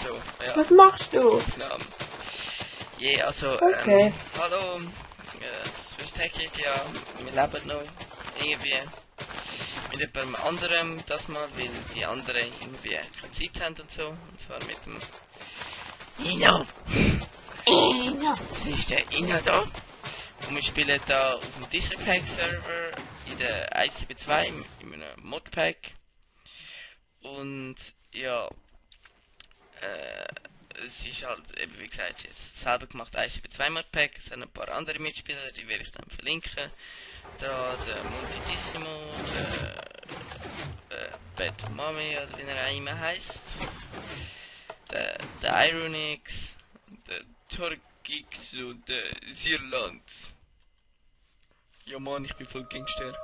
so, ja. Was machst du? Aufnahmen. Je, also, Okay. hallo, das Paket, ja, wir leben noch irgendwie mit jemandem anderem das mal, weil die anderen irgendwie keine Zeit haben und so, und zwar mit dem Ino. Das ist der Ino da. Und wir spielen da auf dem Digipack-Server in der 172 in einem Modpack. Und ja, es ist halt, eben wie gesagt, jetzt selber gemacht 172 Modpack. Es sind ein paar andere Mitspieler, die werde ich dann verlinken. Da der Multitissimo, der Bad Mami, oder wie er auch immer heisst. Der Ironix, der Torgix und der Sirlands. Ja Mann, ich bin voll Gangster.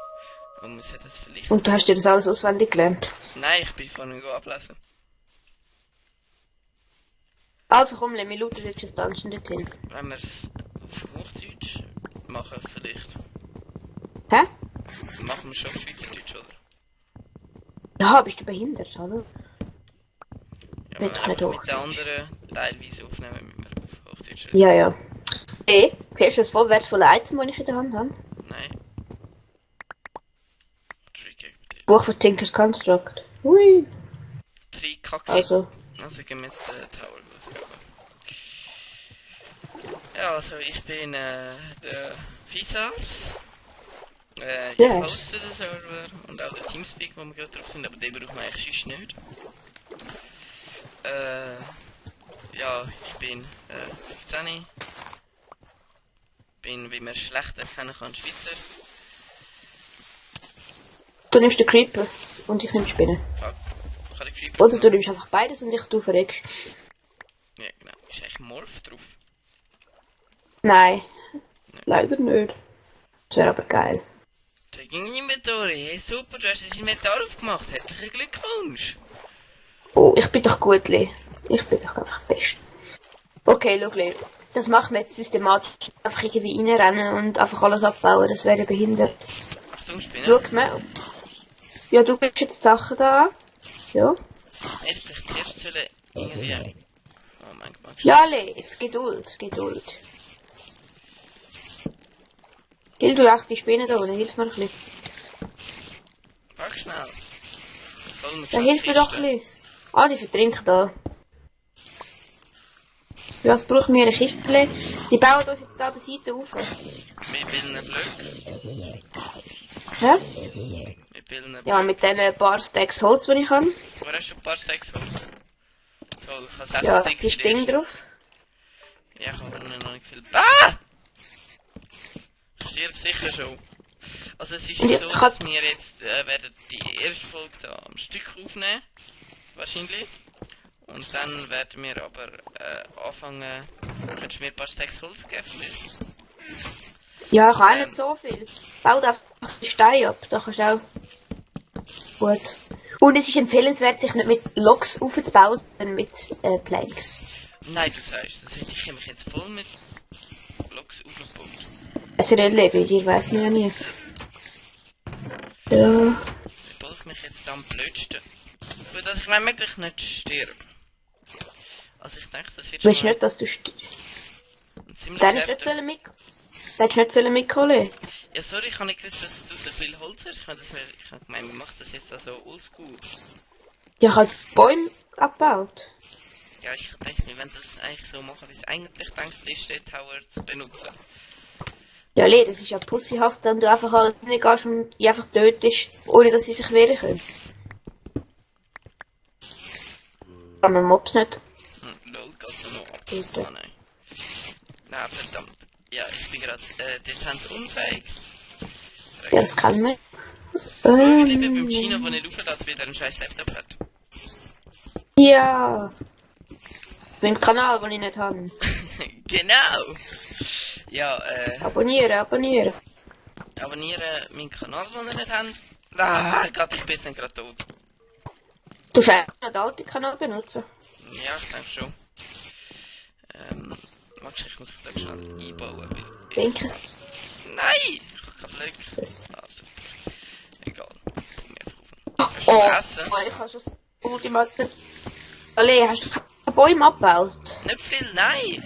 Man muss das vielleicht... Und du hast dir das alles auswendig gelernt? Nein, ich bin von ihm ablesen. Also komm, wir looten jetzt das Dungeon dorthin. Wenn wir es auf Hochdeutsch machen, vielleicht. Hä? Machen wir schon auf Schweizerdeutsch, oder? Ja, bist du behindert, hallo? Ja, Wird wenn wir nicht einfach mit Hochdeutsch. den anderen teilweise aufnehmen, müssen wir auf Hochdeutsch reden. Ja, ja. Hey, siehst du das voll wertvolle Item, das ich in der Hand habe? Nein. Trick Buch von Tinker's Construct. Hui. 3 Kacke. Also, gehen wir jetzt Tower rausgehen. Ja, also ich bin der Fisars. Ich Ja. hoste den Server und auch den Teamspeak, wo wir gerade drauf sind, aber den brauchen wir eigentlich sonst nicht. Ja, ich bin 15. Bin, wie man schlecht erkennen kann, Schweizer. du nimmst den Creeper und ich nehme Spinnen. Fuck. Ich habe den Creeper Oder du genommen. nimmst einfach beides und ich du verreckst. Ja, genau. Ist eigentlich Morph drauf? Nein, leider nicht. Das wäre aber geil. Tagging Inventory. Hey, super, du hast das Inventar aufgemacht. Herzlichen Glückwunsch. Oh, ich bin doch gut, Lee. Ich bin doch einfach best. Okay, schau, Lee. Das machen wir jetzt systematisch. Einfach irgendwie reinrennen und einfach alles abbauen. Das wäre behindert. Achtung, Spinne. Schau mal. Ja, du gibst jetzt die Sachen da. Ja. Hätte ich vielleicht zuerst sollen irgendwie... Oh mein Gott. Ja, Lee, jetzt Geduld, Geduld. Gil, du echt die Spinne da unten, hilf mir ein bisschen. Mach schnell. Voll mit Ja, hilf mir doch ein bisschen. Ah, die vertrinken da. Ja, was brauchen wir? Eine Kiste? Die bauen uns jetzt da an der Seite auf. Wir bilden einen Blöck. Hä? Wir bilden einen Ja, Blöck. mit diesen paar Stacks Holz, die ich habe. Du hast schon ein paar Stacks Holz. Toll, ich habe 6 Ja, Sticks das ist Ding drauf. Ja, ich habe noch nicht viel... Ah! Ich stirb sicher schon. Also es ist Und so, ich dass wir jetzt werden die erste Folge da am Stück aufnehmen. Wahrscheinlich. Und dann werden wir aber anfangen... Könntest du mir ein paar Stacks Holz geben? Ja, ich habe auch nicht so viel. Bau da einfach die Steine ab, da kannst du auch... Gut. Und es ist empfehlenswert, sich nicht mit Loks aufzubauen, sondern mit Planks. Nein, du sagst, das hätte ich mich jetzt voll mit Blocks aufgebaut. Es ist ein Leben, ich weiß nicht nie. Ja. Wie baue ich mich jetzt am blödsten? Gut, dass ich wenn möglich nicht sterbe. Also ich denke, das wird Du willst schon nicht, dass du ein ziemlich Dann ist nicht harter... mitkommen. Ja, sorry, ich habe nicht gewusst, dass du so viel Holz hast. Ich habe gemeint, wir machen das jetzt also oldschool. Ja, ich habe Bäume abgebaut. Ja, ich denke, wir werden das eigentlich so machen, wie es eigentlich denkt ist, den Tower zu benutzen. Ja, Lee, das ist ja pussyhaft, wenn du einfach alles reingehst und die einfach tötest, ohne dass sie sich wehren können. Kann man Mobs nicht. Lol, geht's noch ab. Bitte. Oh nein. Na, verdammt. Ja, ich bin gerade dezent unfähig. Ja, das kann man. Wie lieber beim China, der nicht auflädt, weil er einen scheiß Laptop hat. Ja. Mein Kanal, den ich nicht habe. Genau! Ja, Abonnieren. abonnieren meinen Kanal, den ihr nicht habt. Ah, Gott, ich bin jetzt gerade tot. Du kannst auch noch den alten Kanal benutzen. Ja, ich denke schon. Warte, ich muss mich da schnell einbauen. Denke es. Nein! Ich habe keinen Blöck. Das. Ah, super. Egal. Guck mir einfach auf. Hast du Oh, Essen? ich habe schon das Ultimate. Lee, hast du keinen Bäume abgebaut. Nicht viel, nein!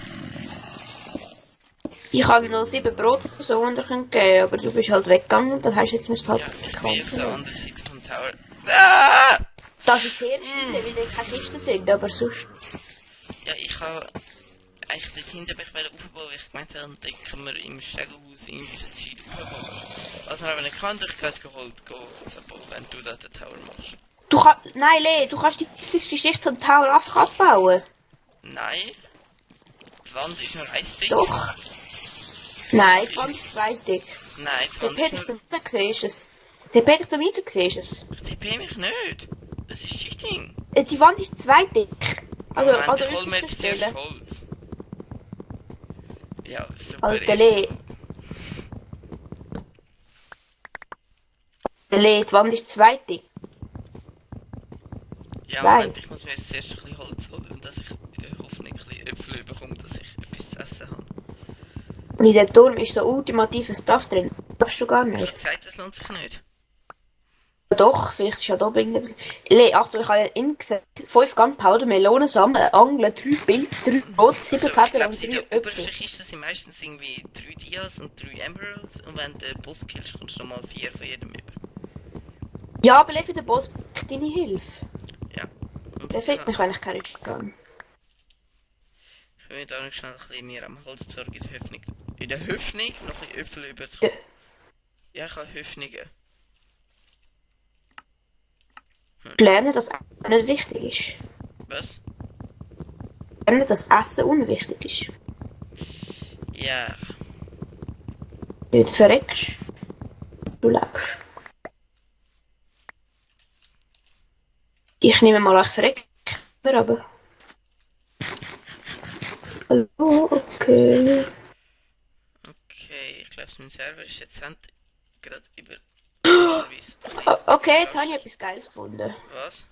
Ich habe noch 7 Brot oder so unter geben, aber du bist halt weggegangen und das heißt, jetzt musst du halt Ja, ich bin auf Konzentrieren. der anderen Seite vom Tower. Ah! Das ist sehr schade, weil da keine Kisten sind, aber sonst... Ja, ich habe eigentlich dort hinten mich aufbauen, weil ich gemeint habe, dann können wir im Stegenhaus in diese Zeit aufbauen. Was man aber nicht kann, ich kann es geholt gehen, wenn du da den Tower machst. Du kannst... Nein, Lee, du kannst die 50. Schicht vom Tower einfach abbauen. Nein. Die Wand ist nur ein Stück. Doch. Nein, die Wand ist 2 dick. Nein, die Der Wand ist Peter nur... zum Weiter siehst es. Der Peter zum Weiter siehst es. Ich TP mich nicht. Das ist Cheating. Die Wand ist 2 dick. Also, Moment, oder ich hol ist mir es jetzt zuerst erzählen? Holz. Ja, super. Alter Lee. Lee, die Wand ist 2 dick. Ja, Nein. Moment, ich muss mir jetzt zuerst ein bisschen Holz holen und dass ich in der Hoffnung ein bisschen Äpfel bekomme, dass ich etwas zu essen habe. Und in dem Turm ist so ultimatives Stuff drin. Das hast du gar Ich nicht. habe gesagt, das lohnt sich nicht. Doch, vielleicht ist ja da irgendetwas. Lee, Achtung, ich habe ja immer gesagt, 5 Gunpowder, Melonen sammeln, Angeln, 3 Pilze, 3 Brot, 7 Also, ich Federn glaube, und in 3 der obersten Äpfel. Kiste sind meistens irgendwie 3 Dias und 3 Emeralds und wenn du den Boss killst, kommst du nochmal 4 von jedem über. Ja, aber Lee, für den Boss braucht deine Hilfe. Ja. Und Der ich fehlt kann- mich, wenn ich keine Hilfe kann. Ich will mir da noch schnell ein bisschen mehr am Holz besorgen in der Hoffnung. In der Hoffnung noch ein bisschen Äpfel überzukommen. Ja, ich habe Hoffnungen. Lernen, dass Essen nicht wichtig ist. Was? Lernen, dass Essen unwichtig ist. Ja. Du verreckst. Du lebst. Ich nehme mal, ich verrecke. Aber. Hallo, okay. Okay, ich glaube, mein Server ist jetzt gerade über... Okay, jetzt habe ich etwas Geiles gefunden. Was?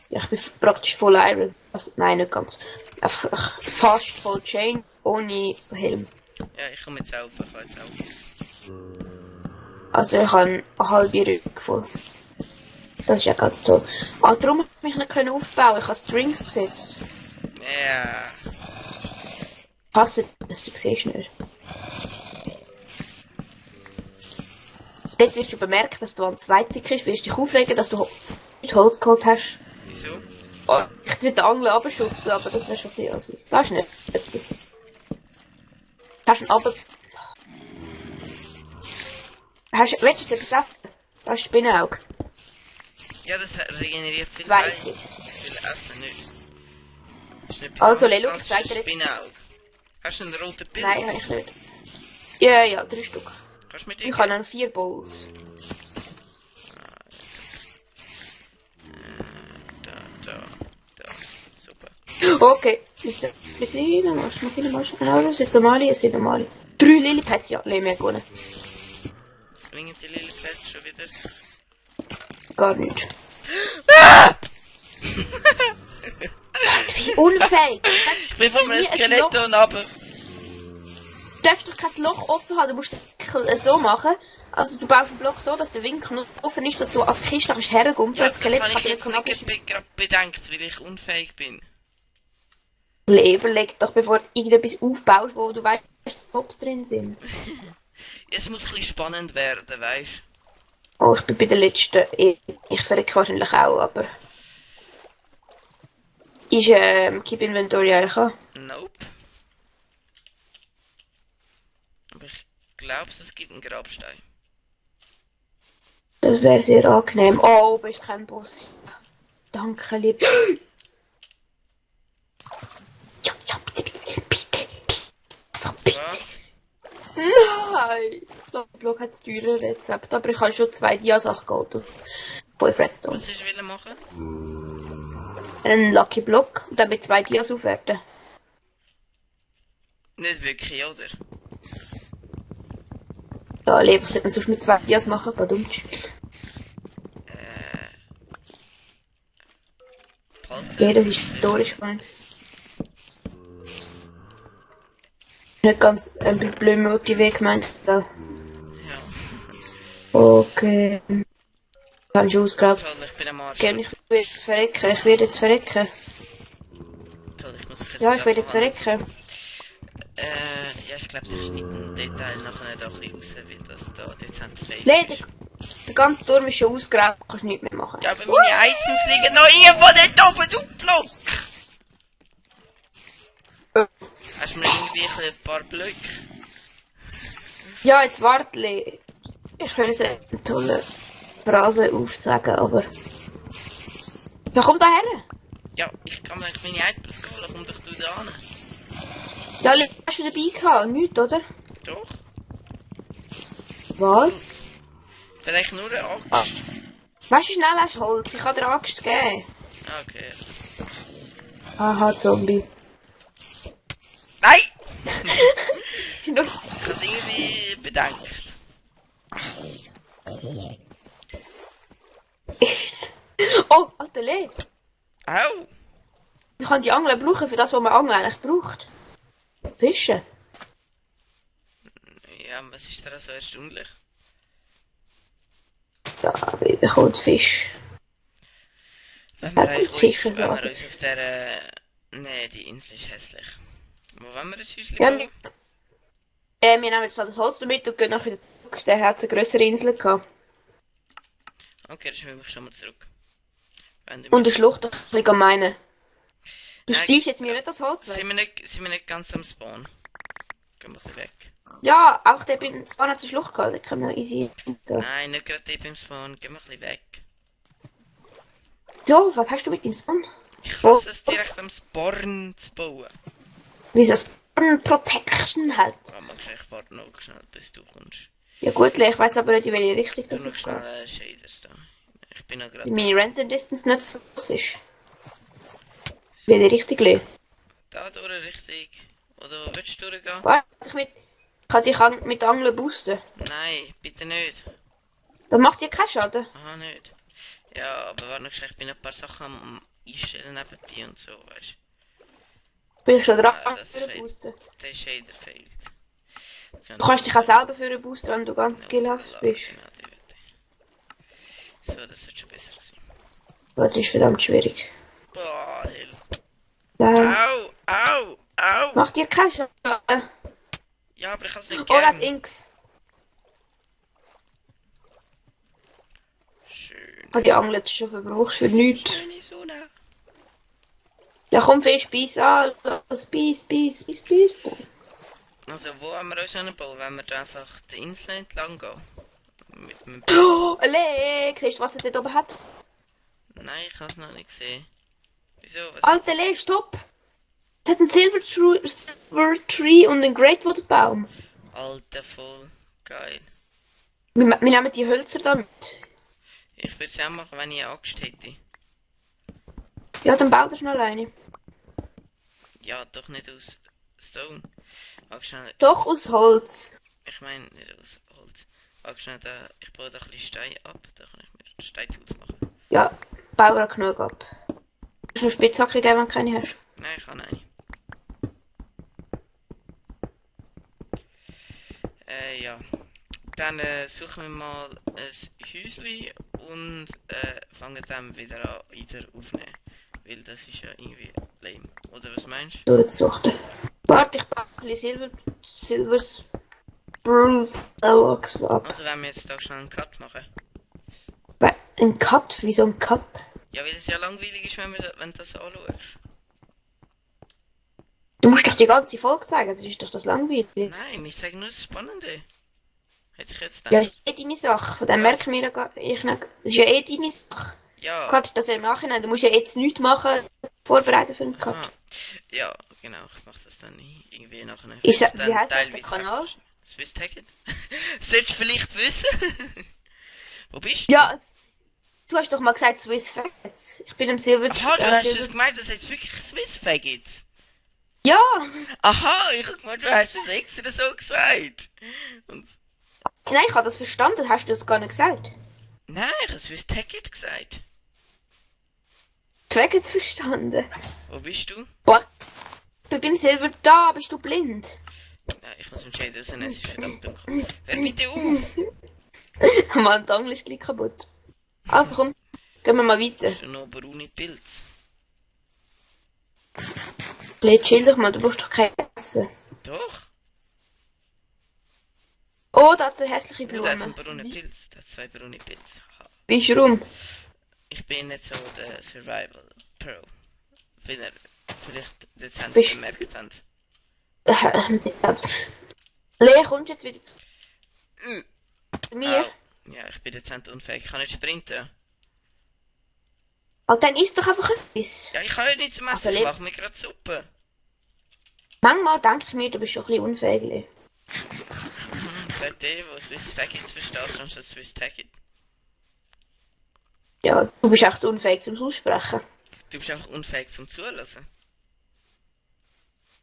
Ja, ich bin praktisch voll Iron. Also, nein, nicht ganz. Einfach fast voll Chain, ohne Helm. Ja, ich komme jetzt auf, ich kann jetzt auf. Also ich habe eine halbe Rücken voll. Das ist ja ganz toll. Ah, darum habe ich mich nicht können aufbauen. Ich habe Strings gesetzt. Ja. Ich hasse das, du siehst nicht. Jetzt wirst du bemerken, dass du an zweitig ist, wirst dich aufregen, dass du mit Holz geholt hast. Wieso? Oh, ich will den Angel abschubsen, aber das wäre schon viel. Also, das ist nicht. Hast du einen Abend. Willst du etwas essen? Das ist Spinnenauge. Ja, das regeneriert viel Zweite. Heil. Ich will essen nicht. Das ist nicht Also, anderes schau, als ich zeig dir jetzt- Spinnenauge. Hast du einen roten Pilz? Nein, habe ich nicht. Ja, ja, 3 Stück. Kannst du mit Ich habe dann 4 Bowls. Da. Super. Okay. Ist das Frisine, Maschine? Genau, das sind normale, das sind normale. 3 Lillipads, ja, nehmen wir gewonnen. Was bringen die Lillipads schon wieder? Gar nicht. Wie unfähig! Ich bin von einem Skeleton aber. Du darfst doch kein Loch offen haben, du musst den Winkel so machen. Also du baust den Block so, dass der Winkel noch offen ist, dass du auf die Kiste kannst hergumpen. Ja, Das das Skelett habe kann ich jetzt nicht nicht gerade bedenkt, weil ich unfähig bin. Überleg doch, bevor du irgendetwas aufbaust, wo du weißt, dass Tops drin sind. Es muss ein bisschen spannend werden, weißt Oh, ich bin bei der letzten. Ich verrecke wahrscheinlich auch, aber... Ist Keep Inventory eigentlich an? du? Nope. Aber ich glaube, es gibt einen Grabstein. Das wäre sehr angenehm. Oh, oben ist kein Boss. Danke, lieb. Ja, ja, bitte, bitte. Einfach bitte. Was? Nein! Block hat das teure Rezept, aber ich habe schon 2 Diasachen geholt und 5 Redstone. Was willst du machen? Einen Lucky Block und dann mit 2 Dias aufwerten. Nicht wirklich, oder? Ja, lieber sollte man sonst mit 2 Dias machen, verdammt. Palter? Ja, das ist historisch spannend. Nicht ganz ein blöd motiviert gemeint. Ja. Ja. Okay. Kann ich ausgraben. Toll, ich bin am Arsch. Ich werde jetzt verrecken. Ja, ich werde jetzt verrecken. Ja, ich glaube, sie schneiden Detail nachher nicht auch ein bisschen raus, weil das da dezent fake Nein, ist. der ganze Turm ist schon ausgeräumt, kannst nichts mehr machen. Ja, aber meine Items liegen noch irgendwo dort oben, du Block! Hast du mir irgendwie ein paar Blöcke? Ja, jetzt warte. Ich will so eine tolle Phrase aufzeigen, aber... Ja, komm da her! Ja, ich kann mir eigentlich meine Items holen, komm doch du da hin. Ja, hast du dabei gehabt? Nichts, oder? Doch? Was? Vielleicht nur eine Axt? Ah. Weißt du, schnell hast du Holz, ich kann dir Axt geben. Ah, okay. Aha, Zombie. Nein! Nur- Ich habe es irgendwie bedenkt. Oh, Alter, Lee. Au! Ich kann die Angel brauchen für das, was man Angel eigentlich braucht. Fischen. Ja, was ist daran so erstaunlich? Ja, ich bekomme Fisch. Wenn wir, Ja, eigentlich das Fisch uns, ist wenn also- wir uns auf der... Nee, die Insel ist hässlich. Wo wollen wir das Häuschen Ja, bauen? wir nehmen jetzt das Holz damit und gehen nachher wieder zurück. Der hat eine grössere Insel gehabt. Okay, dann schwimme ich schon mal zurück. Wenn du Und mich- der Schlucht ein bisschen am meinen. Du Ja, siehst jetzt mir nicht das Holz weg. sind wir nicht ganz am Spawn? Gehen wir ein bisschen weg. Ja, auch der beim Spawn hat eine Schlucht gehabt. Da können wir easy. Ja. Nein, nicht gerade beim Spawn. Gehen wir ein bisschen weg. So, was hast du mit dem Spawn? Ich hasse es direkt am Spawn zu bauen. Wie es Spawn Protection hat. Oh, magst du echt warten noch schnell, bis du kommst. Ja gut, ich weiß aber nicht, in welche Richtung Du das noch ist. schnell Shaders da. Ich bin noch gerade... Meine Render Distance nicht so groß ist. Welche Richtung lehnen? Da durch richtig. Oder willst du durchgehen? Warte, ich kann dich mit Angeln boosten. Nein, bitte nicht. Das macht dir keinen Schaden. Aha, nicht. Ja, aber warte noch schnell, ich bin ein paar Sachen am Einstellen nebenbei und so, weißt Bin ich schon dran, das für fehlt. boosten. du. Der Shader fehlt. Du kannst dich auch selber für boosten, wenn du ganz skillhaft bist. Genau, die wird ich. So, das wird schon besser sein. Das ist verdammt schwierig. Boah, Hilfe. Ja. Au, au, au. Macht dir keinen Schaden. Ja, aber ich kann es nicht Oh, das gern. Inks. Schön. Ich habe die Angel jetzt schon verbraucht für nichts. Schöne Sonne. Ja komm, Fisch, Biss an. Biss. Also, wo haben wir uns anbauen, wenn wir da einfach die Insel entlang gehen? Mit dem... Oh, Lee, siehst du, was es dort oben hat? Nein, ich habe es noch nicht gesehen. Wieso? Was Alter, Lee, stopp! Es hat einen Silver Tree und einen Greatwood Baum. Alter, voll geil. Wir nehmen die Hölzer da mit. Ich würde es auch machen, wenn ich eine Axt hätte. Ja, dann bau das schnell eine. Ja, doch nicht aus Stone. Warte schnell, Doch aus Holz. ich meine nicht aus Holz. Warte schnell, da, ich baue da ein bisschen Stein ab, da kann ich mir Steintools machen. Ja, bau da genug ab. Kannst du eine Spitzhacke geben, wenn du keine hast? Nein, ich habe eine. Ja. Dann suchen wir mal ein Häuschen und fangen dann wieder aufnehmen. Weil das ist ja irgendwie lame. Oder was meinst du? Durchzuchten. Warte, ich baue ein bisschen Silver Spruce Logs ab. Also wenn wir jetzt da schnell einen Cut machen. Ein Cut? Wieso ein Cut? Ja, weil es ja langweilig ist, wenn du das anschaust. Du musst doch die ganze Folge zeigen, sonst ist doch das langweilig. Nein, wir sagen nur das Spannende. Hätte ich jetzt Ja, gedacht. das ist eh deine Sache. Von dem Was? merken wir ja gar ich nicht. Das ist ja eh deine Sache. Ja. Du kannst das ja im Nachhinein. Du musst ja jetzt nichts machen, vorbereiten für einen Cut. Ah, ja, genau, ich mache das dann irgendwie nachher. Ist, Dann wie heisst der teilweise Kanal? Swiss Tagged? Solltest du vielleicht wissen? Wo bist du? Ja, du hast doch mal gesagt Swiss Facts. Ich bin im Silver... Aha, du hast Silver- es gemeint, das heißt wirklich Swiss Faggots. Ja! Aha, ich hab gemeint, du hast es extra so gesagt. Und Nein, ich habe das verstanden. Hast du das gar nicht gesagt? nein, ich habe Swiss Tagged gesagt. Facts verstanden. Wo bist du? Boah, ich bin beim Silver... Da bist du blind. Ja, ich muss mit Shade rausnehmen, es ist verdammt dunkel. Hör bitte auf! Mann, die Angel ist gleich kaputt. Also komm, gehen wir mal weiter. Hast du noch braune Pilze? Blöd, chill doch mal, du brauchst doch kein Essen. Doch. Oh, da hat es eine hässliche Oh, da hat Blume. einen braunen Pilz. Da hat zwei braune Pilze. Ha. Wie ist rum? Ich bin nicht so der Survival Pro. Wenn ihr vielleicht dezent Bist- bemerkt habt. Lea, kommst du jetzt wieder zu mir? Au. Ja, ich bin dezent unfähig. Ich kann nicht sprinten. Also, dann isst doch einfach etwas. Ja, ich kann ja nichts zum Essen. Also, Ich Leb- mache mir gerade Suppe. Manchmal denke ich mir, du bist schon ein bisschen unfähig. Lea. Seit der, wo Swiss Faggot versteht, anstatt Swiss Taggit. Ja, du bist echt unfähig zum Aussprechen. Du bist einfach unfähig zum Zulassen.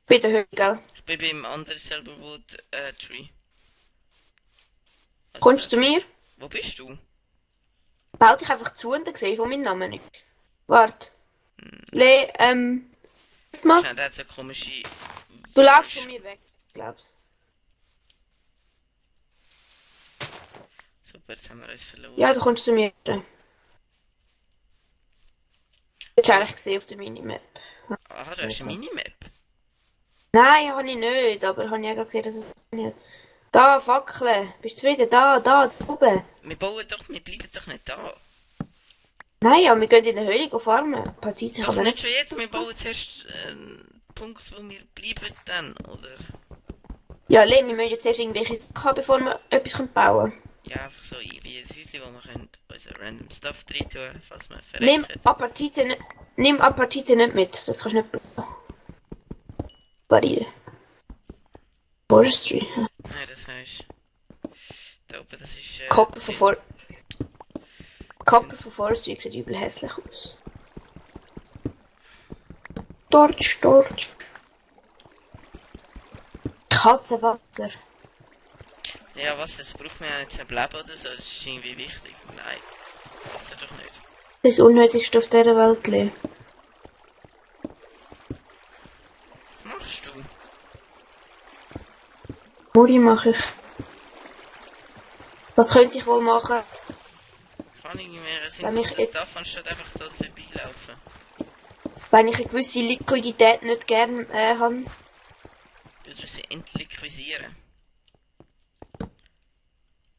Bitte hör, gell? Ich bin beim anderen Silverwood Tree. Also, Kommst du zu mir? Wo bist du? Bau dich einfach zu und dann siehst du, wo mein Name ist. Warte. Lea, mal. Schnell, der hat so komische... Du laufst von mir weg, glaubst Super, jetzt haben wir uns verloren. Ja, du kommst zu mir. Hast du eigentlich gesehen auf der Minimap? Aha, du hast eine Minimap. Nein, habe ich nicht, aber habe ich auch gerade gesehen, dass es nicht. Da, Fackeln. Bist du wieder? Da oben. Wir bleiben doch nicht da. Nein, ja, wir gehen in der Höhle farmen. Partite Doch kann man nicht nicht. schon jetzt, wir bauen zuerst einen Punkt, wo wir bleiben dann, oder? Ja, Lea, wir müssen jetzt erst irgendwelche Sachen haben, bevor wir etwas bauen können. Ja, einfach so wie ein Häuschen, wo wir können unser random Stuff rein tun, falls wir Nimm verrecken. Apatite nicht mit, das kannst du nicht brauchen. Barriere. Forestry. Nein, das heißt... Da oben, das ist... Koppel von Forestry sieht übel hässlich aus. Dort. Ich hasse Wasser. Ja, was, das braucht man ja nicht zum Leben oder so, das ist irgendwie wichtig. Nein, das ist doch nicht. Das ist das Unnötigste auf dieser Welt, Lea. Was machst du? Muri mache ich. Was könnte ich wohl machen? Kann ich mehr Wenn sinnloses ich jetzt- Stuff anstatt einfach da vorbeilaufen? Wenn ich eine gewisse Liquidität nicht gerne habe. Du musst sie entliquisieren.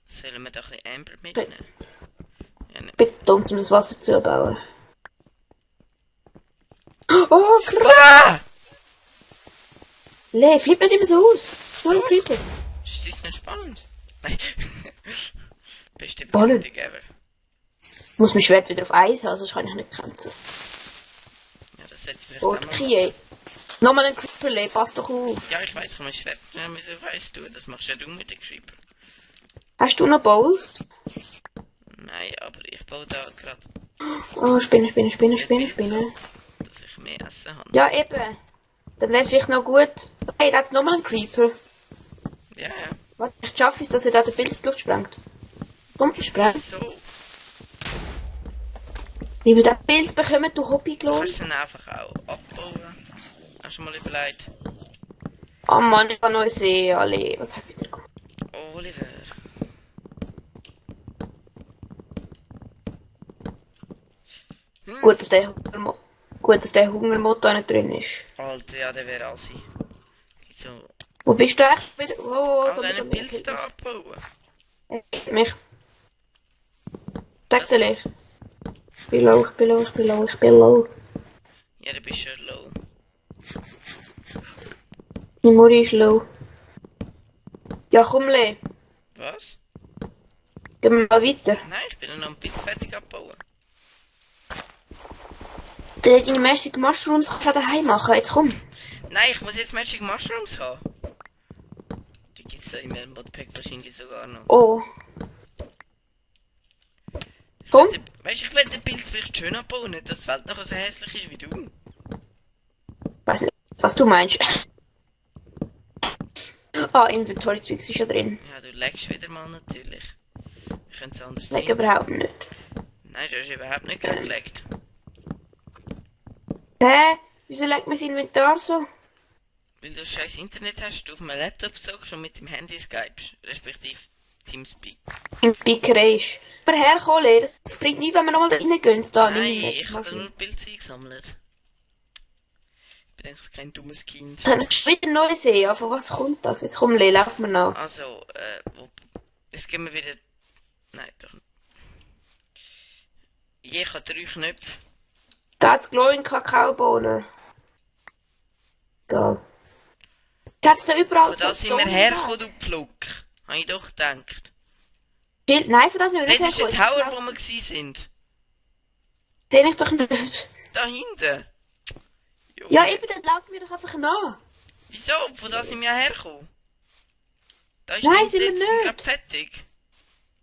Sollen wir da ein bisschen Amber mitnehmen? Ja, ne. Beton, um das Wasser zu bauen. Oh, krass! Ah! Lea, flipp nicht immer so aus. Schnell flippen. Ist das nicht spannend? Nein. Beste Spannend. Begründung ever. Ich muss mein Schwert wieder auf Eis haben, sonst kann ich nicht kämpfen. Ja, das hätte ich vielleicht Oh, auch mal machen. Kie. Nochmal ein Creeper, Lea, pass doch auf. Ja, ich weiß, ich kann mein Schwert so weiss du, das machst ja du mit den Creeper. Hast du noch Bowls? Nein, aber ich baue da gerade, Oh, Spinne. dass ich mehr Essen habe. Ja, eben. Dann wäre es vielleicht noch gut. Hey, da hat's nochmal einen Creeper. Ja, ja. Warte, ich schaffe es, dass er da den Pilz in die Luft sprengt. Komm, spreng. So, Wie wir den Pilz bekommen, du Hobbyklon. kannst du ihn einfach auch abbauen. Hast du mal überlegt? Oh Mann, ich kann neu sehen, alle. Was hab ich wieder gemacht? Oliver. Gut, dass der Hungermod da nicht drin ist. Alter, ja, der wäre alles. Gibt's so... Wo bist du echt wieder? Oh, All so deine Pilze da abbauen. Er killt mich. Sag dir nicht. Ich bin low. Ja, du bist schon low. Die Mutti ist low. Ja, komm, Lea. Was? Gehen wir mal weiter. Nein, ich bin noch ein Pilz fertig abbauen. Deine Magic Mushrooms kannst du auch daheim machen. Jetzt komm. Nein, ich muss jetzt Magic Mushrooms haben. Die gibt's ja im Modpack wahrscheinlich sogar noch. Oh. Komm. Weißt du, ich will den Pilz vielleicht schön abbauen, nicht dass die Welt nachher so hässlich ist wie du. Weiß nicht, was du meinst. Ah, Inventory Tricks ist ja drin. Ja, du leckst wieder mal natürlich. Wie könnte es anders Leg sein? überhaupt nicht. Nein, du hast überhaupt nicht gerade geleckt. Hä? Wieso legt man das Inventar so? Weil du scheiß Internet hast, du auf meinem Laptop zockst und mit dem Handy skypst, respektive Teamspeak. In Pickerei ist. Aber herkommen, Lea. Das bringt nichts, wenn wir nochmal da reingehen. Da, Nein, nimm ich habe nur Pilze eingesammelt. bin eigentlich kein dummes Kind. Kann ich wieder neu sehen? Von was kommt das? Jetzt komm, Lee, lauf mir nach. Also, jetzt gehen wir wieder... Nein, doch nicht. Ich habe 3 Knöpfe. Da hat's Glowing Kakaobohnen. Egal. Jetzt hat's da überall Von da sind wir hergekommen, du Pflock. Habe ich doch gedacht. Nein, von das sind wir nicht Das ist der hergekommen. Tower, wo wir gewesen sind. Sehe ich doch nicht. Da hinten. Junge. Ja, eben, dann laufen wir doch einfach nach. Wieso? Von da sind wir ja hergekommen. Da ist Nein, die sind wir letzte nicht. gerade fertig.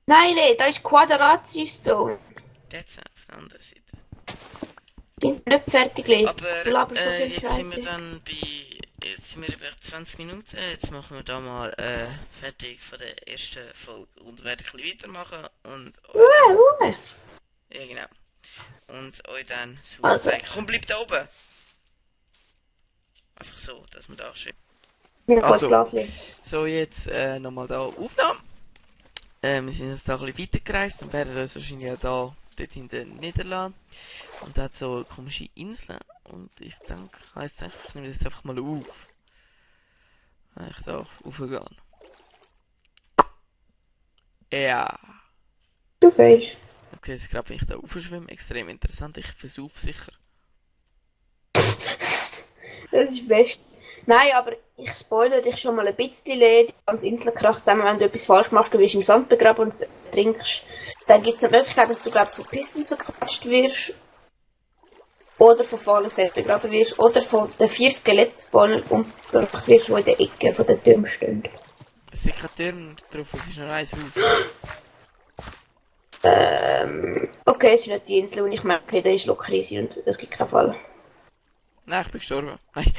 Nein, Lee, da ist Quadratstone. Jetzt auf der anderen Seite. Die sind nicht fertig, Lee. Aber Du laberst so viel jetzt sind wir Scheiße. dann bei... Jetzt sind wir über 20 Minuten. Jetzt machen wir da mal fertig von der ersten Folge. Und werden ein bisschen weitermachen. Und Ruhe. ja, genau. Und euch dann das Haus Also. zeigen. Komm, bleib da oben. Einfach so, dass man da schön... Mir ein Also. Glas, Lee. So, jetzt nochmal da Aufnahme. Wir sind jetzt da ein bisschen weitergereist und werden uns wahrscheinlich auch da dort in den Niederlanden. Und da hat so komische Inseln. Und ich denke, ich nehme das einfach mal auf. Wenn ich da raufgehe. Ja. Du gehst. Ich sehe es gerade, wenn ich da aufschwimme. Extrem interessant. Ich versuche sicher. Das ist best. Nein, aber ich spoilere dich schon mal ein bisschen, Lee. Die ganze Insel kracht zusammen, wenn du etwas falsch machst, du wirst im Sand begraben und trinkst. Dann gibt es eine Möglichkeit, dass du, glaubst, von Pisten verquatscht wirst. Oder von Fallen selbst begraben wirst. Oder von den 4 Skelettspawnen umgebracht wirst, die in der Ecke von den Türmen stehen. Es sind keine Türme drauf, es ist nur ein Haus. Okay, es ist nicht die Insel, und ich merke, da ist locker easy und es gibt keinen Fall. Nein, ich bin gestorben. Nein.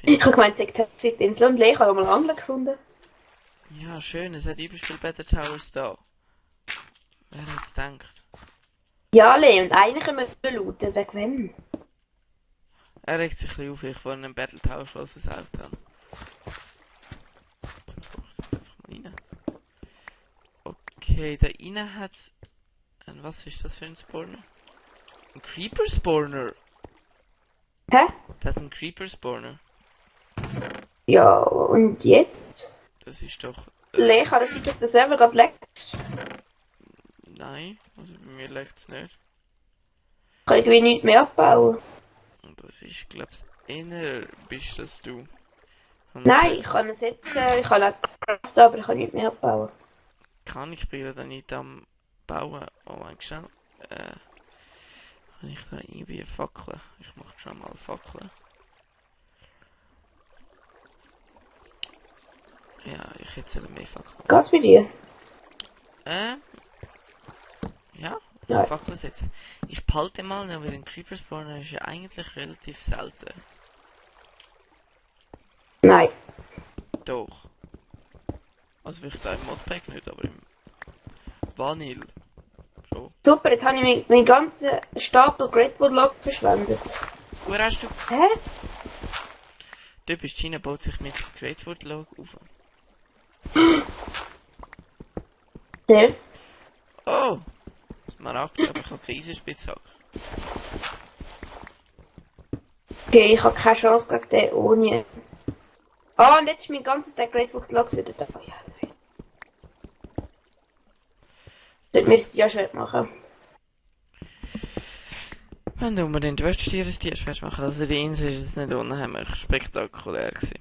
Ich habe gemeint, es sei die Insel und Lee, ich habe mal Angler gefunden. Ja, schön, es hat übelst viele Better Towers da. Wer hätte es gedacht? Ja, Lee, und eigentlich können wir looten, wegen wem? Er regt sich ein bisschen auf, weil ich vorhin einen Battle Tower voll versaugt habe. So, einfach mal rein. Okay, da innen hat es... Was ist das für ein Spawner? Ein Creeper Spawner! Hä? Das hat einen Creeper Spawner. Ja, und jetzt? Das ist doch... Lee, kann das sein, dass der Server gerade leckt? Nein, also bei mir leckt es nicht. Ich kann irgendwie nichts mehr abbauen. Und das ist, glaub's, eher bist das du. Und Nein, ich kann es jetzt, ich kann auch craften, aber ich kann nichts mehr abbauen. Kann ich bin gerade nicht am Bauen. Oh mein Gott, schnell. Kann ich da irgendwie fackeln? Ich mach schon mal fackeln. Ja, ich hätte mehr fackeln. Geht's bei dir? Ja, Ja. Fackeln setzen. Ich behalte mal, weil ein Creeper Spawner ist ja eigentlich relativ selten. Nein. Doch. Also vielleicht auch im Modpack nicht, aber im Vanille. So. Super, jetzt habe ich meinen ganzen Stapel Greatwood Log verschwendet. Wo hast du? Hä? Dort bist China baut sich mit Greatwood Log auf. Sehr. Oh! Smaragd, aber ich habe keine Eisenspitzhacke. Okay, ich habe keine Chance gegen den ohne. Ah, und jetzt ist mein ganzes Stack Greatwood Logs wieder da. Ja, nice. Sollten wir es ja schwer machen. Wenn du unbedingt willst, dir ein Tierschwert machen. Also die Insel ist jetzt nicht unheimlich spektakulär gewesen.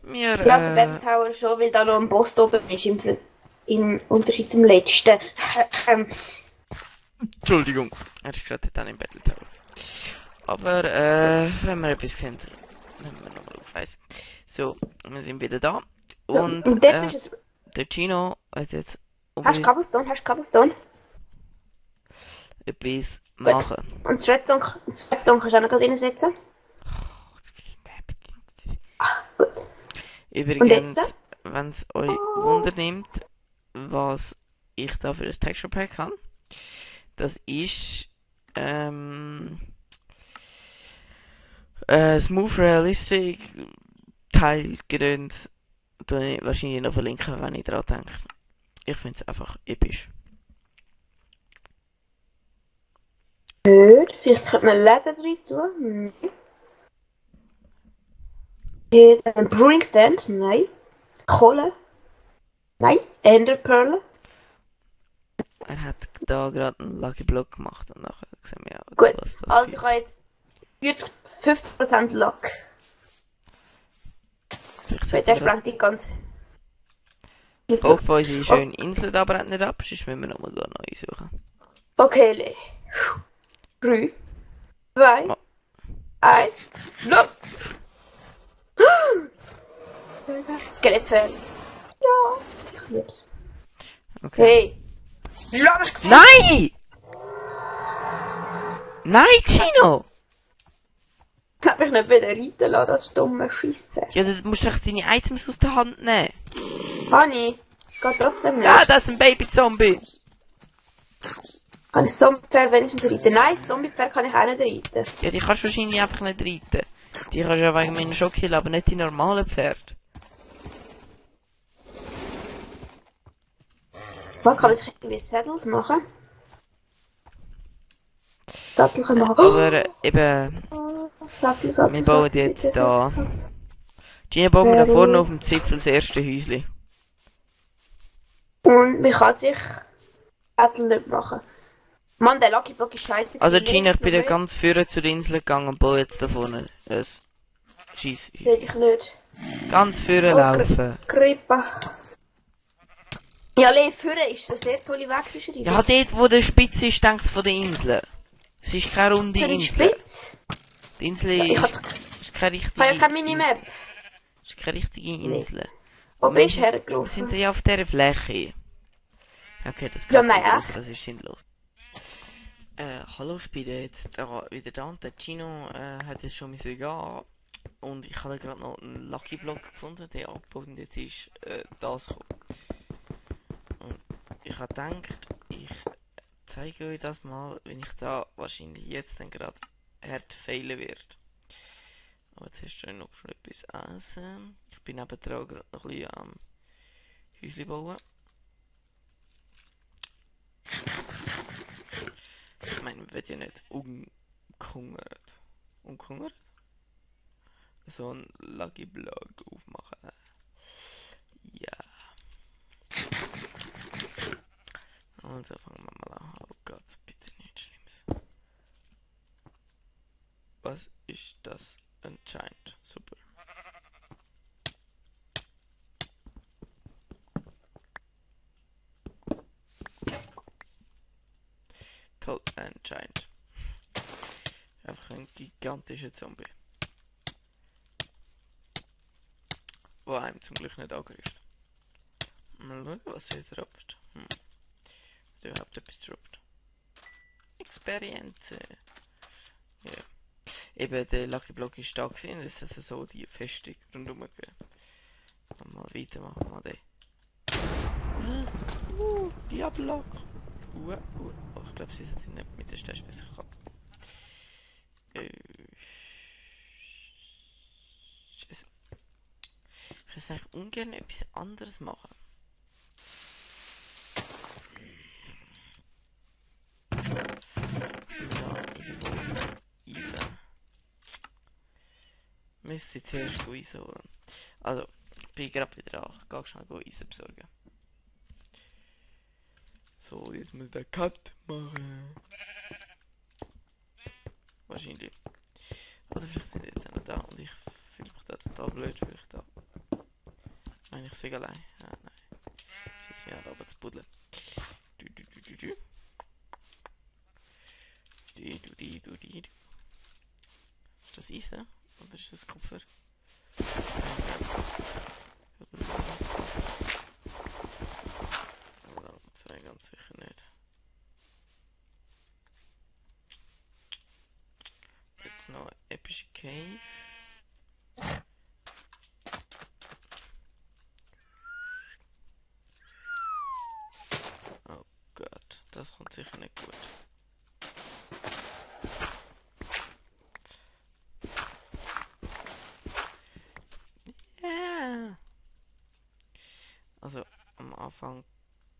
Wir, Ja, der Battle Tower schon, weil da noch ein Boss oben ist, im Unterschied zum letzten. Entschuldigung. Er ist gerade dann im Battle Tower. Aber, wenn wir etwas sehen, nehmen wir nochmal auf Eis. So, wir sind wieder da. Und, Und jetzt ist es. der Chino hat jetzt Hast du unbedingt Cobblestone? Hast du Cobblestone? etwas machen. Und das Redstone kannst du auch noch gerade reinsetzen? Gut. Übrigens, jetzt? wenn es euch wundernimmt, was ich da für ein Texture Pack habe, das ist Smooth Realistic Teilgrund, tue ich wahrscheinlich noch verlinken, wenn ich daran denke. Ich finde es einfach episch. Gut, vielleicht könnte man Leder rein tun. Ein Brewing Stand? Nein. Kohle? Nein. Enderperle? Er hat da gerade einen Lucky Block gemacht und nachher sehen wir ja, Gut. was das Also ich führt. habe jetzt 50% Luck. Vielleicht Weil sollten der wir sprengt die ganz. auf unsere schöne Insel da brennt nicht ab, sonst müssen wir nochmal eine neue suchen. Okay, Le. 3, 2, Oh. 1. No! Skelettpferd. Ja, ich lieb's. Okay. Hey! Lass mich zu. Nein! Nein, Gino! Ich hab mich nicht wieder reiten lassen, das dumme Scheisspferd. Ja, du musst doch deine Items aus der Hand nehmen. Honey, geht trotzdem nicht. Ja, das ist ein Baby-Zombie. Kann ich Zombiepferd wenigstens reiten? Nein, Zombiepferd kann ich auch nicht reiten. Ja, die kannst du wahrscheinlich einfach nicht reiten. Die kannst du ja wegen meiner Schockhilfe, aber nicht die normalen Pferde. Man kann man sich irgendwie Saddles machen? Sattel können wir machen. Aber eben, Sattel, Sattel, wir bauen Sattel, jetzt bitte, da. Sattel. Gina bauen wir da vorne auf dem Zipfel das erste Häuschen. Und man kann sich Sattel nicht machen. Mann, der Lucky Block ist scheiße. Also gewesen. Gina, ich bin da Nicht. ganz vorne zur Insel gegangen und baue jetzt da vorne ein Scheiss. Sehe ich nicht. Ganz vorne laufen. Krippe. Ja, Le, vorne ist eine sehr tolle Wegbeschreibung. Ja, dort wo der Spitze ist, denkst du von der Insel. Es ist keine runde Für den Insel. Spitz? Die Insel Ich ist keine richtige habe ja keine Minimap. ist keine richtige Insel. Wo Und wir bist du sind- Wir hergelaufen? sind ja auf dieser Fläche. Okay, das Ja, geht nein, sinnlos, echt? das ist sinnlos. Hallo, ich bin jetzt wieder da und der Gino hat jetzt schon müssen gehen. Und ich habe gerade noch einen Lucky Block gefunden, der abgebaut und jetzt ist das gekommen. Und ich habe gedacht, ich zeige euch das mal, wenn ich da wahrscheinlich jetzt dann gerade hart fehlen werde. Aber jetzt hast du noch schon etwas essen. Ich bin nebendran gerade noch ein bisschen am Häuschen bauen. Ich meine, man wird ja nicht ungehungert. Ungehungert? So ein Lucky Block aufmachen. Ja. Also fangen wir mal an. Oh Gott, bitte nichts Schlimmes. Was ist das anscheinend? Super. Toll, anscheinend. Einfach ein gigantischer Zombie. Wo einem zum Glück nicht angreift. Mal schauen, was hier droppt. Hat überhaupt etwas droppt. Experience. Ja. Eben, der Lucky Block ist da gewesen, das ist also so die Festung rundherum gegeben. Mal weitermachen, mal den. Diablock. Oh, ich glaube, sie sind nicht mit der Stelle besser gehabt. Scheiße. Ich würde eigentlich ungern etwas anderes machen. Ja, irgendwo Eisen. Müsste ich zuerst Eisen holen. Also, ich bin gerade wieder da. Ich gehe schnell Eisen besorgen. So, jetzt muss der Cut machen. Wahrscheinlich. Oder vielleicht sind die jetzt auch noch da und ich fühle mich da total blöd, vielleicht da. Nein, ich sehe allein. Ah, nein. Schieß mir an, aber zu buddeln. Du. Ist das Eisen? Oder ist das Kupfer? Das wäre ganz sicher nicht. Jetzt noch epische Cave. Oh Gott, das kommt sicher nicht gut. Yeah. Also am Anfang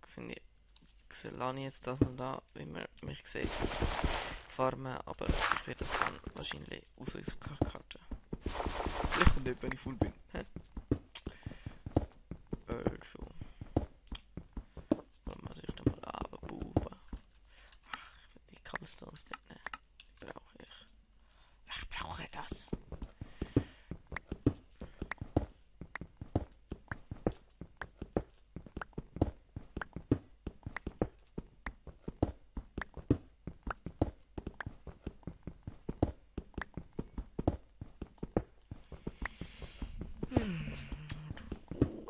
finde ich, lasse ich jetzt das noch da, wie man mich sieht, farmen, aber ich werde das dann wahrscheinlich aus der Karte. Vielleicht nicht, wenn ich full bin. Hä? Also. Dann muss ich da mal runterbuben. Ach, die Cobblestones mitnehmen. Die brauche ich. Ich brauche das.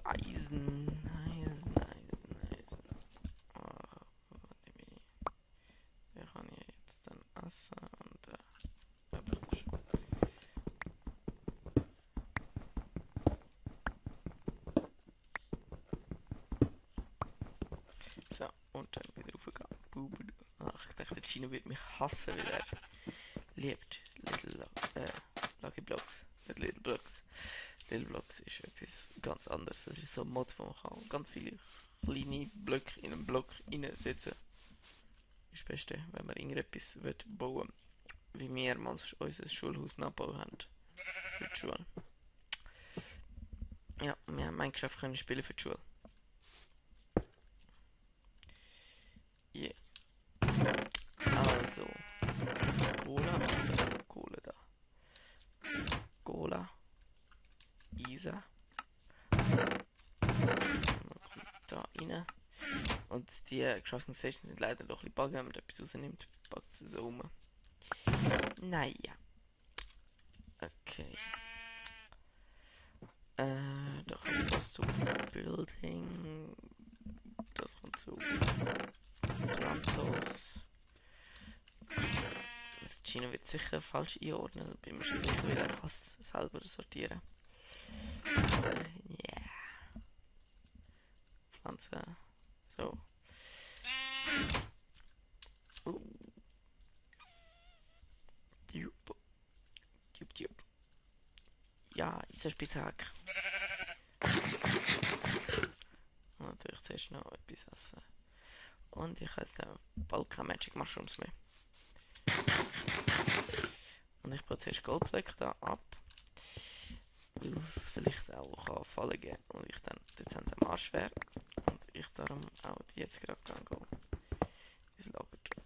Eisen. Oh, wir haben hier jetzt dann Essen und so, und dann wieder raufgehen. Ach, ich dachte, Chino wird mich hassen, weil er liebt Lucky Blocks. Nicht Little Blocks. Little Blocks ist etwas ganz anderes. Das ist so ein Mod, wo man kann ganz viele kleine Blöcke in einen Block reinsetzen. Das ist das Beste, wenn man irgendetwas bauen will, wie wir unser Schulhaus nachbauen haben. Für die Schule. Ja, wir haben Minecraft können spielen für die Schule. Yeah. Also, Cola da. Cola. Isa. Da rein. Und die Crafting Stations sind leider doch ein bisschen buggy, wenn man etwas rausnimmt. Packt es so um. Naja. Okay. Da kommt das zu Building. Das kommt zu Plantos. Das Gino wird sicher falsch einordnen, da bin ich mir sicher, weil er hasst selber sortieren. Yeah. Pflanze. So. Jupp. Ja, ist ein Spitzhack. Und natürlich zuerst noch etwas essen. Und ich esse bald keine Magic Mushrooms mehr. Und ich baue zuerst Goldblöcke da ab. Weil es vielleicht auch fallen geben und ich dann dezent am Arsch wäre. Und ich darum auch jetzt gerade gehe. Ins Lager tun.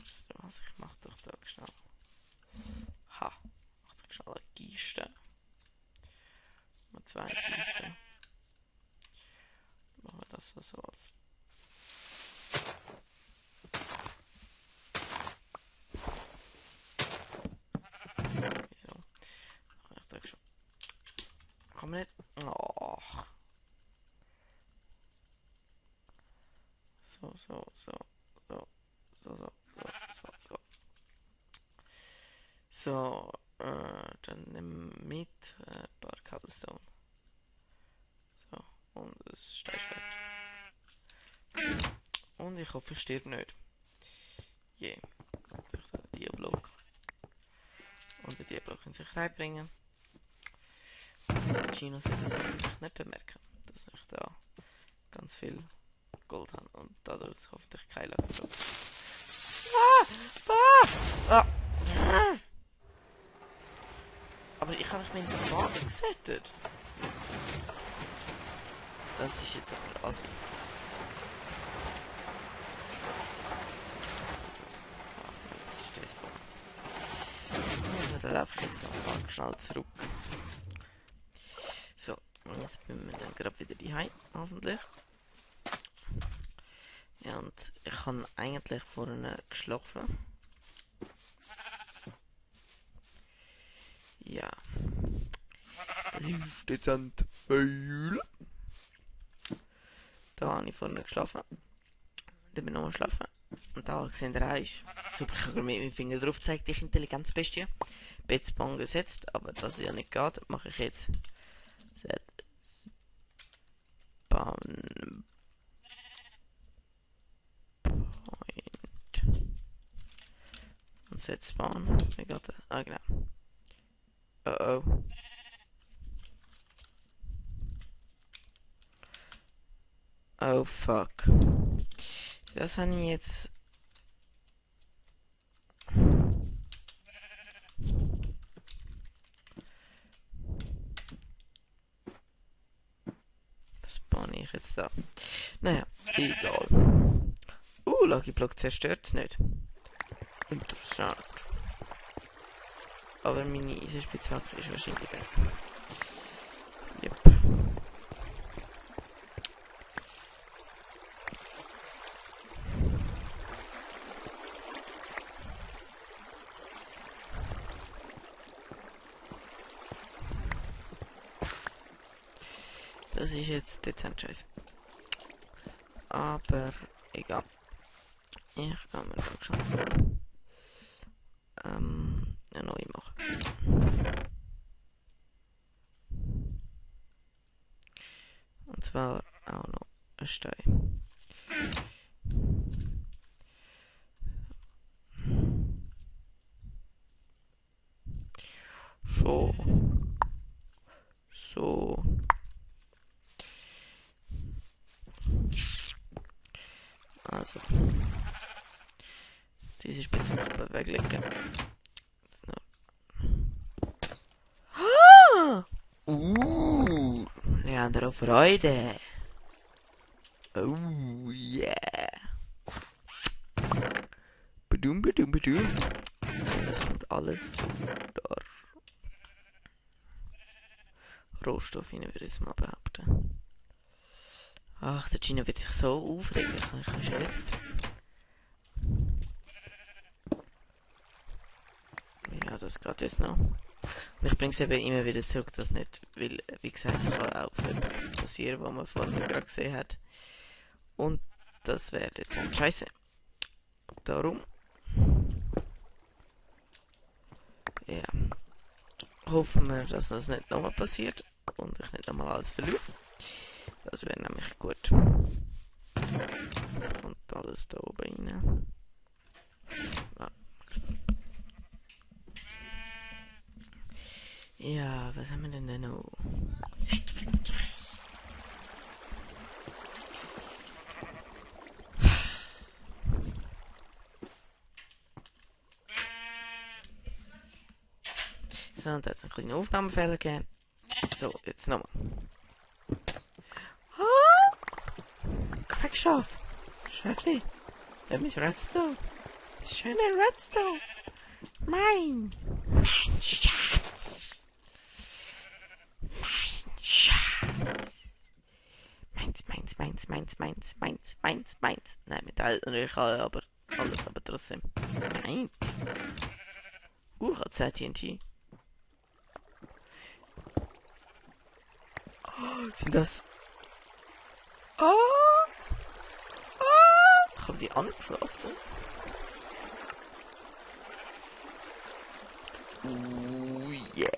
So, also ich mache doch da schnell. Ha! Mach doch schnell eine Kiste. Mal 2 Kisten. Dann machen wir das so als. Wieso? Ich dachte schon. Komm nicht. Oh. So, dann nehmen wir mit ein paar Cobblestone. So, und das Steinschwert. Und ich hoffe, ich sterbe nicht. Yeah. Durch den Diablock. Und den Diablock in sich reinbringen. Gino sollte das eigentlich nicht bemerken, dass ich da ganz viel Gold habe und dadurch hoffentlich keine Lagerflug. Aber ich habe mich mit ins Wagen gesettet. Das ist jetzt aber assi. Das ist das Baum. Also da laufe ich jetzt noch mal schnell zurück. So, und jetzt bin ich dann gerade wieder daheim, hoffentlich. Ja, und ich habe eigentlich vorne geschlafen. Ja. Dezent Öl. Da habe ich vorne geschlafen. Dann bin ich nochmal schlafen. Und da gesehen der ist. Super, ich habe mit meinem Finger drauf gezeigt, ich Intelligenzbestie. Bettspong gesetzt, aber dass es ja nicht geht, mache ich jetzt. Set. Spawn. Point. Und set Spawn. Wie geht das? Ah, genau. Oh. Oh fuck. Das habe ich jetzt. ich jetzt da? Naja, egal. Lucky Block zerstört es nicht. Interessant. Aber meine Eisenspitzhacke ist wahrscheinlich weg. Yep. Das ist jetzt dezent scheiße. Aber egal. Ich kann mir da schon eine neue machen. Und zwar auch noch ein Stein. So. So. Also. Diese Spitzhacke weglegen. Leandro Freude. Oh yeah. Badum, badum, badum. Das kommt alles da. Rohstoff rein, würde ich es mal behaupten. Ach, der Gino wird sich so aufregen. Ich kann schon jetzt. Ja, das geht jetzt noch. Und ich bringe es eben immer wieder zurück, dass nicht, weil, wie gesagt, es kann auch so etwas passieren, was man vorhin gerade gesehen hat. Und das wäre jetzt ein Scheiße. Darum. Ja. Hoffen wir, dass das nicht nochmal passiert und ich nicht nochmal alles verliere. Das wäre nämlich gut. Das kommt alles da oben rein. Ja, was haben wir denn da noch? So, und da hat es einen kleinen Aufnahmefehler gegeben. So, jetzt nochmal. Quackschaf! Schäfli! Let mich Redstone! Das schöne Redstone! Mein Schatz! Mein Schatz! Meins. Nein, Metall natürlich alle, aber alles, aber trotzdem. Meins! Hat TNT. Sind das? Haben die angeschlafen? Yeah.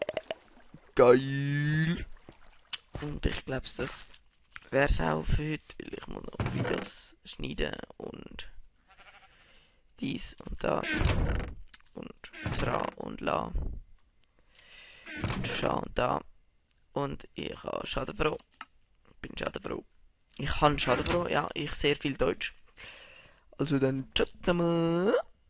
Geil. Und ich glaube, das wäre es auch für heute, weil ich muss noch Videos schneiden und dies und das und tra und la und scha und da. Und ich habe Schadenfroh. Bin Schadenfroh. Ich kann Schadenfroh, ja, ich sehr viel Deutsch. Also dann, tschüss zusammen.